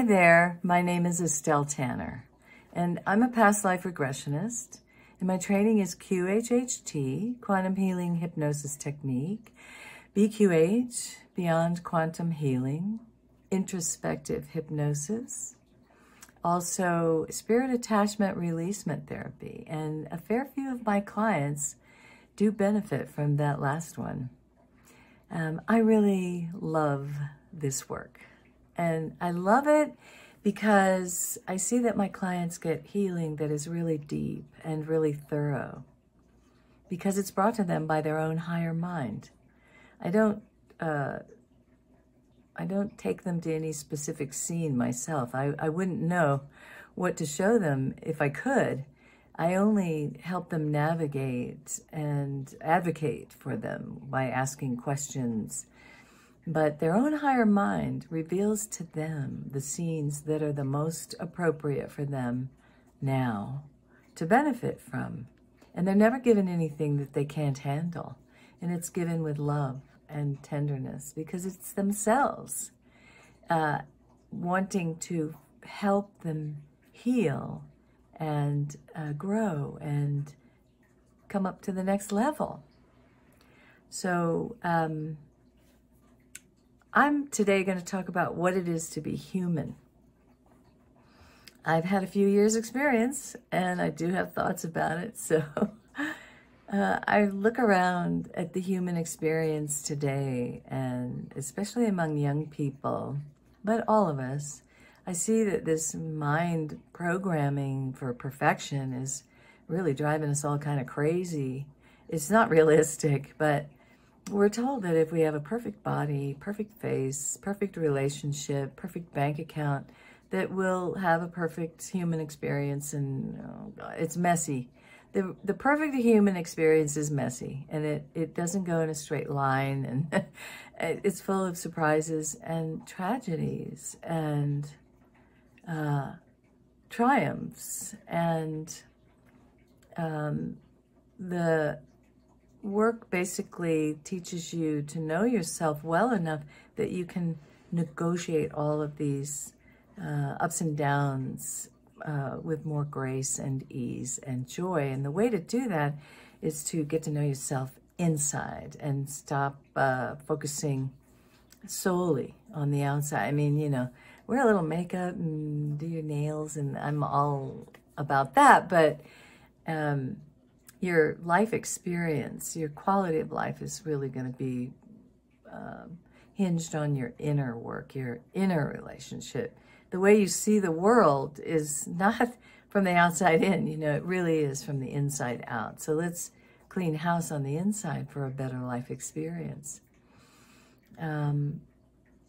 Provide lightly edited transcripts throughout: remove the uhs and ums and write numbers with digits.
there, my name is Estelle Tanner, and I'm a past life regressionist, and my training is QHHT, Quantum Healing Hypnosis Technique, BQH, Beyond Quantum Healing, Introspective Hypnosis, also Spirit Attachment Releasement Therapy, and a fair few of my clients do benefit from that last one. I really love this work. And I love it because I see that my clients get healing that is really deep and really thorough because it's brought to them by their own higher mind. I don't take them to any specific scene myself. I wouldn't know what to show them if I could. I only help them navigate and advocate for them by asking questions. But their own higher mind reveals to them the scenes that are the most appropriate for them now to benefit from. And they're never given anything that they can't handle. And it's given with love and tenderness because it's themselves wanting to help them heal and grow and come up to the next level. So, I'm today going to talk about what it is to be human. I've had a few years experience and I do have thoughts about it. So I look around at the human experience today, and especially among young people, but all of us, I see that this mind programming for perfection is really driving us all kind of crazy. It's not realistic, but we're told that if we have a perfect body, perfect face, perfect relationship, perfect bank account, that we'll have a perfect human experience, and it's messy. The perfect human experience is messy, and it doesn't go in a straight line, and it's full of surprises and tragedies and triumphs, and the work basically teaches you to know yourself well enough that you can negotiate all of these ups and downs with more grace and ease and joy. And the way to do that is to get to know yourself inside and stop focusing solely on the outside. I mean, you know, wear a little makeup and do your nails, and I'm all about that, but your life experience, your quality of life is really going to be hinged on your inner work, your inner relationship. The way you see the world is not from the outside in, you know, it really is from the inside out. So let's clean house on the inside for a better life experience. We're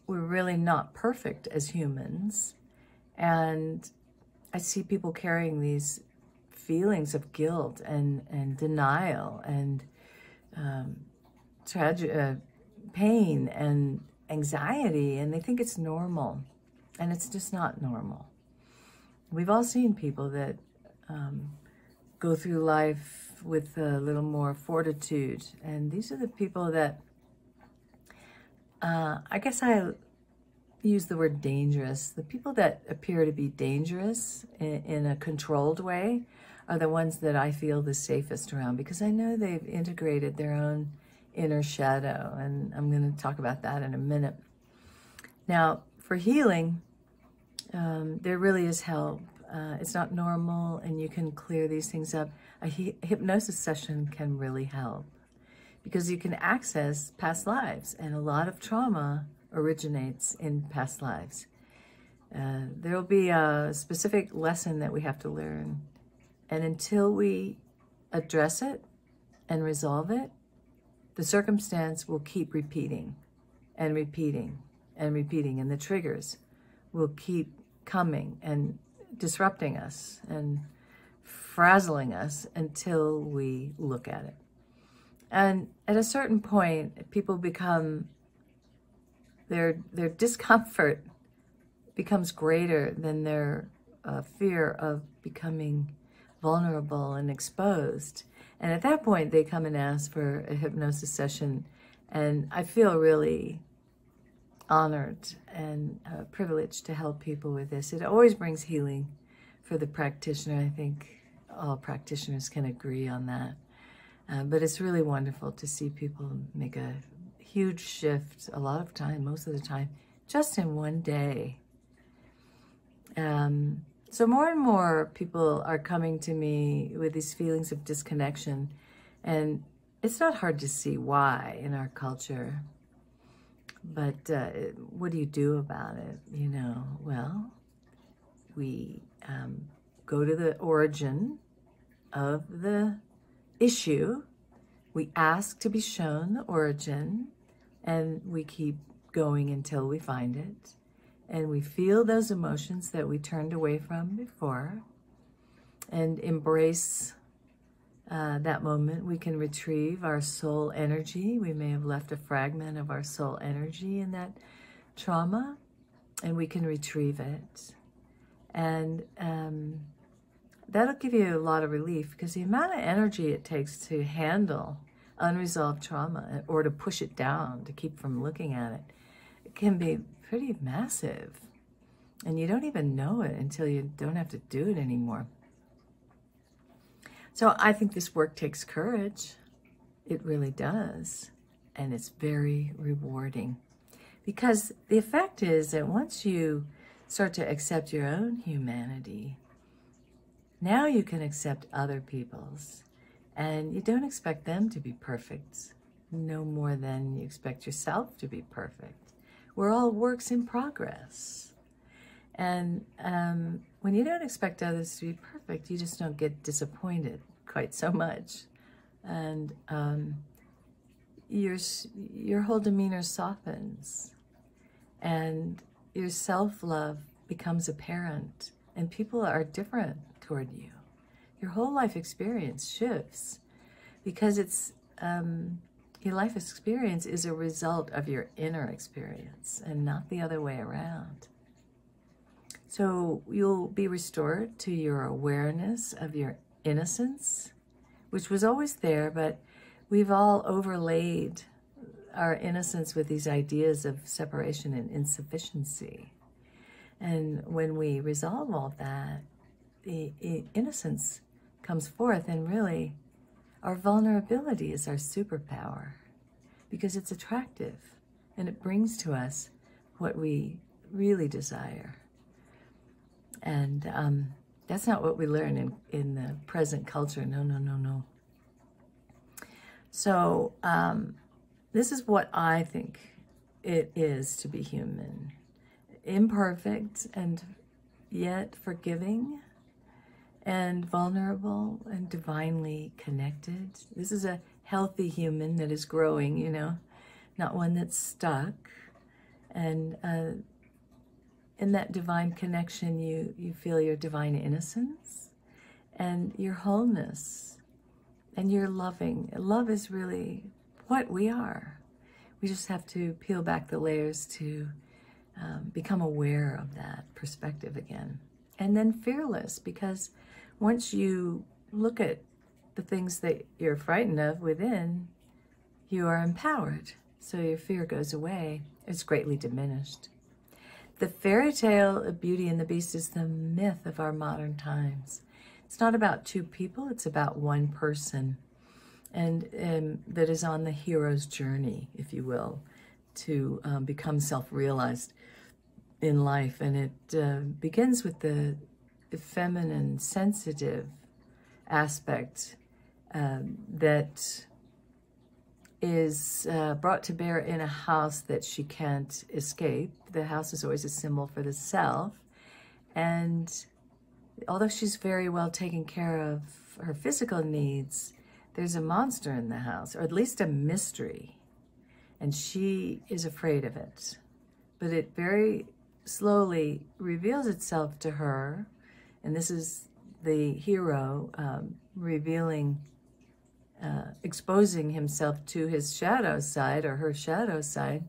really not perfect as humans. And I see people carrying these feelings of guilt and denial and pain and anxiety, and they think it's normal, and it's just not normal. We've all seen people that go through life with a little more fortitude, and these are the people that I guess I use the word dangerous. The people that appear to be dangerous in a controlled way are the ones that I feel the safest around, because I know they've integrated their own inner shadow, and I'm going to talk about that in a minute. Now, for healing, there really is help. It's not normal, and you can clear these things up. A hypnosis session can really help because you can access past lives, and a lot of trauma originates in past lives. There will be a specific lesson that we have to learn. And until we address it and resolve it, the circumstance will keep repeating and repeating and repeating. And the triggers will keep coming and disrupting us and frazzling us until we look at it. And at a certain point, people become, their discomfort becomes greater than their fear of becoming vulnerable and exposed. And at that point, they come and ask for a hypnosis session. And I feel really honored and privileged to help people with this. It always brings healing for the practitioner. I think all practitioners can agree on that. But it's really wonderful to see people make a huge shift a lot of time, most of the time, just in one day. So more and more people are coming to me with these feelings of disconnection, and it's not hard to see why in our culture. But what do you do about it? You know, well, we go to the origin of the issue. We ask to be shown the origin, and we keep going until we find it. And we feel those emotions that we turned away from before and embrace that moment. We can retrieve our soul energy. We may have left a fragment of our soul energy in that trauma, and we can retrieve it. And that'll give you a lot of relief, because the amount of energy it takes to handle unresolved trauma or to push it down, to keep from looking at it, it can be pretty massive. And you don't even know it until you don't have to do it anymore. So I think this work takes courage. It really does. And it's very rewarding. Because the effect is that once you start to accept your own humanity, now you can accept other people's. And you don't expect them to be perfect, no more than you expect yourself to be perfect. We're all works in progress. And when you don't expect others to be perfect, you just don't get disappointed quite so much. And your whole demeanor softens. And your self-love becomes apparent. And people are different toward you. Your whole life experience shifts, because it's your life experience is a result of your inner experience and not the other way around. So you'll be restored to your awareness of your innocence, which was always there, but we've all overlaid our innocence with these ideas of separation and insufficiency. And when we resolve all that, the innocence comes forth, and really our vulnerability is our superpower, because it's attractive and it brings to us what we really desire. And that's not what we learn in the present culture. No, no, no, no. So this is what I think it is to be human. Imperfect and yet forgiving, and vulnerable and divinely connected. This is a healthy human that is growing, you know, not one that's stuck. And in that divine connection, you feel your divine innocence and your wholeness, and you're loving. Love is really what we are. We just have to peel back the layers to become aware of that perspective again. And then fearless, because once you look at the things that you're frightened of within, you are empowered. So your fear goes away. It's greatly diminished. The fairy tale of Beauty and the Beast is the myth of our modern times. It's not about two people, it's about one person, and that is on the hero's journey, if you will, to become self-realized in life. And it begins with the feminine, sensitive aspect that is brought to bear in a house that she can't escape. The house is always a symbol for the self. And although she's very well taken care of her physical needs, there's a monster in the house, or at least a mystery. And she is afraid of it. But it very slowly reveals itself to her. And this is the hero revealing, exposing himself to his shadow side, or her shadow side.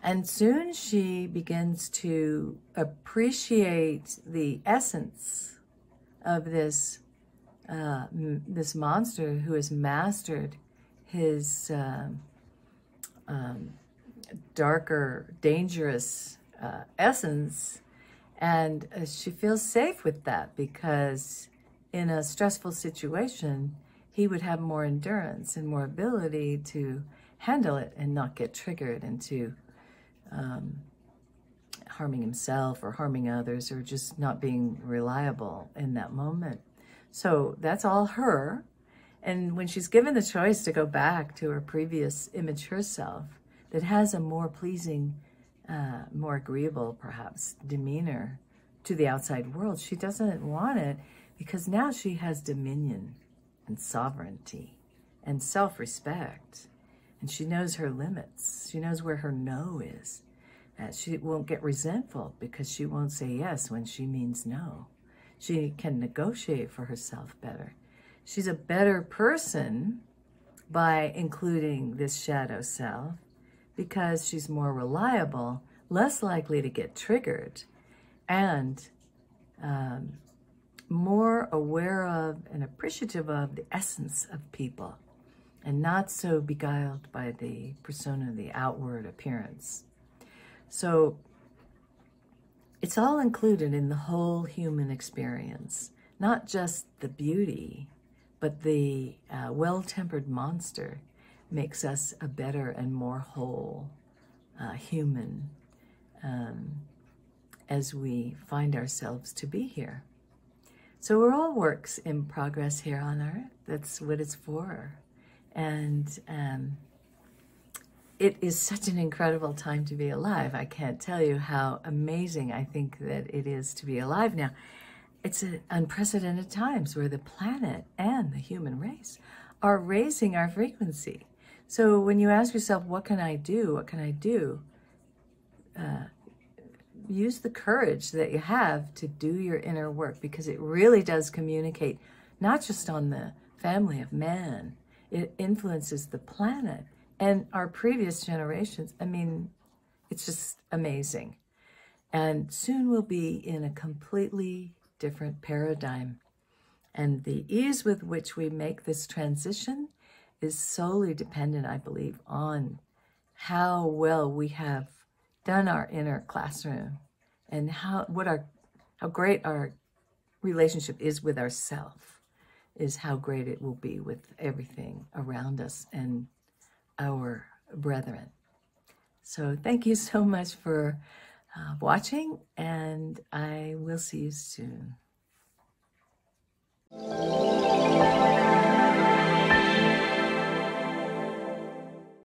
And soon she begins to appreciate the essence of this this monster who has mastered his darker, dangerous essence. And she feels safe with that because in a stressful situation, he would have more endurance and more ability to handle it and not get triggered into harming himself or harming others or just not being reliable in that moment. So that's all her. And when she's given the choice to go back to her previous immature self that has a more pleasing, more agreeable, perhaps, demeanor to the outside world, she doesn't want it because now she has dominion and sovereignty and self-respect. And she knows her limits. She knows where her no is. She won't get resentful because she won't say yes when she means no. She can negotiate for herself better. She's a better person by including this shadow self because she's more reliable, less likely to get triggered, and more aware of and appreciative of the essence of people and not so beguiled by the persona, the outward appearance. So it's all included in the whole human experience, not just the beauty, but the well-tempered monster makes us a better and more whole human as we find ourselves to be here. So we're all works in progress here on earth. That's what it's for. And it is such an incredible time to be alive. I can't tell you how amazing I think that it is to be alive now. It's unprecedented times where the planet and the human race are raising our frequency. So when you ask yourself, what can I do? What can I do? Use the courage that you have to do your inner work, because it really does communicate, not just on the family of man, it influences the planet and our previous generations. I mean, it's just amazing. And soon we'll be in a completely different paradigm. And the ease with which we make this transition is solely dependent, I believe, on how well we have done our inner classroom and how great our relationship is with ourself, is how great it will be with everything around us and our brethren. So thank you so much for watching, and I will see you soon.